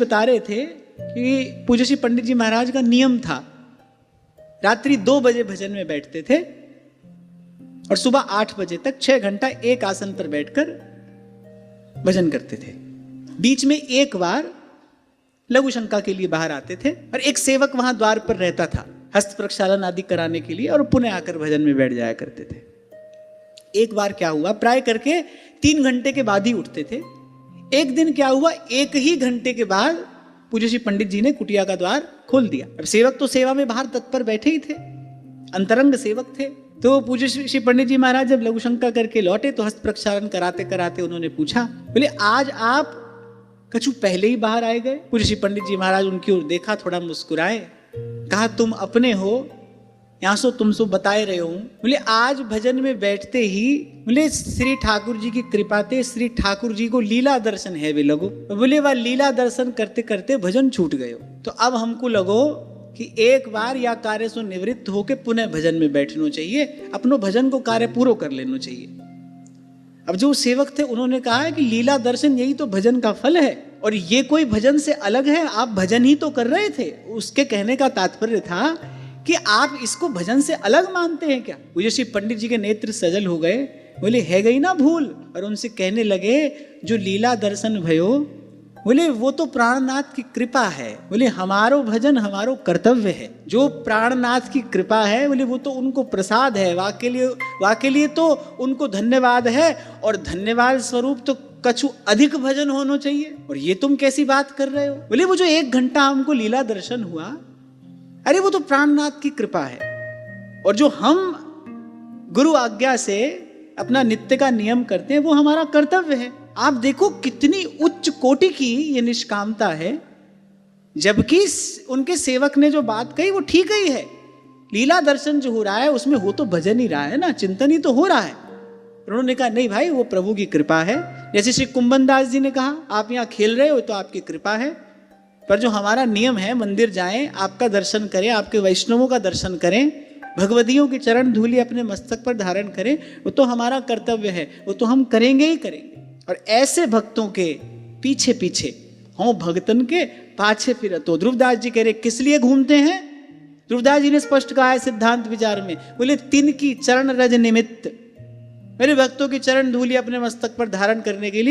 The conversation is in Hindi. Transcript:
बता रहे थे कि पूज्य श्री पंडित जी महाराज का नियम था, रात्रि 2 बजे भजन में बैठते थे और सुबह 8 बजे तक 6 घंटा एक आसन पर बैठकर भजन करते थे। बीच में एक बार लघु शंका के लिए बाहर आते थे और एक सेवक वहां द्वार पर रहता था हस्त प्रक्षालन आदि कराने के लिए, और पुनः आकर भजन में बैठ जाया करते थे। एक बार क्या हुआ, प्राय करके 3 घंटे के बाद ही उठते थे। एक दिन क्या हुआ, 1 ही घंटे के बाद पूज्य श्री पंडित जी ने कुटिया का द्वार खोल दिया। अब सेवक तो सेवा में बाहर तत्पर बैठे ही थे, अंतरंग सेवक थे। तो पूज्य श्री पंडित जी महाराज जब लघु शंका करके लौटे तो हस्त प्रक्षालन कराते कराते उन्होंने पूछा, बोले आज आप कछु पहले ही बाहर आए गए? पूज्य श्री पंडित जी महाराज उनकी ओर देखा, थोड़ा मुस्कुराए, कहा तुम अपने हो, यहाँ सो तुम सो बताए रहे हूं। बोले आज भजन में बैठते ही बोले श्री ठाकुर जी की कृपा थे, श्री ठाकुर जी को लीला दर्शन है वे लगो। बोले वह लीला दर्शन करते करते भजन छूट गए। तो अब हमको लगो कि एक बार या कार्य से निवृत्त होके पुनः भजन में बैठना चाहिए, अपनो भजन को कार्य पूरा कर लेना चाहिए। अब जो सेवक थे उन्होंने कहा है कि लीला दर्शन यही तो भजन का फल है और ये कोई भजन से अलग है, आप भजन ही तो कर रहे थे। उसके कहने का तात्पर्य था कि आप इसको भजन से अलग मानते हैं क्या? पूज्य श्री पंडित जी के नेत्र सजल हो गए, बोले है गई ना भूल, और उनसे कहने लगे जो लीला दर्शन भयो, बोले वो तो प्राणनाथ की कृपा है, बोले हमारो भजन हमारो कर्तव्य है। जो प्राणनाथ की कृपा है बोले वो तो उनको प्रसाद है, वाके लिए तो उनको धन्यवाद है, और धन्यवाद स्वरूप तो कछु अधिक भजन होना चाहिए। और ये तुम कैसी बात कर रहे हो? बोले वो जो 1 घंटा हमको लीला दर्शन हुआ, अरे वो तो प्राणनाथ की कृपा है, और जो हम गुरु आज्ञा से अपना नित्य का नियम करते हैं वो हमारा कर्तव्य है। आप देखो कितनी उच्च कोटि की ये निष्कामता है, जबकि उनके सेवक ने जो बात कही वो ठीक ही है। लीला दर्शन जो हो रहा है उसमें हो तो भजन ही रहा है ना, चिंतन ही तो हो रहा है। उन्होंने कहा नहीं भाई वो प्रभु की कृपा है। जैसे श्री कुंभन दास जी ने कहा आप यहाँ खेल रहे हो तो आपकी कृपा है, पर जो हमारा नियम है मंदिर जाएं, आपका दर्शन करें, आपके वैष्णवों का दर्शन करें, भगवदियों की चरण धूलि अपने मस्तक पर धारण करें, वो तो हमारा कर्तव्य है, वो तो हम करेंगे ही करेंगे। और ऐसे भक्तों के पीछे पीछे हों भगतन के पाछे फिर तो ध्रुवदास जी कह रहे किस लिए घूमते हैं? ध्रुवदास जी ने स्पष्ट कहा है सिद्धांत विचार में, बोले तिन की चरण रज निमित्त, मेरे भक्तों की चरण धूलि अपने मस्तक पर धारण करने के लिए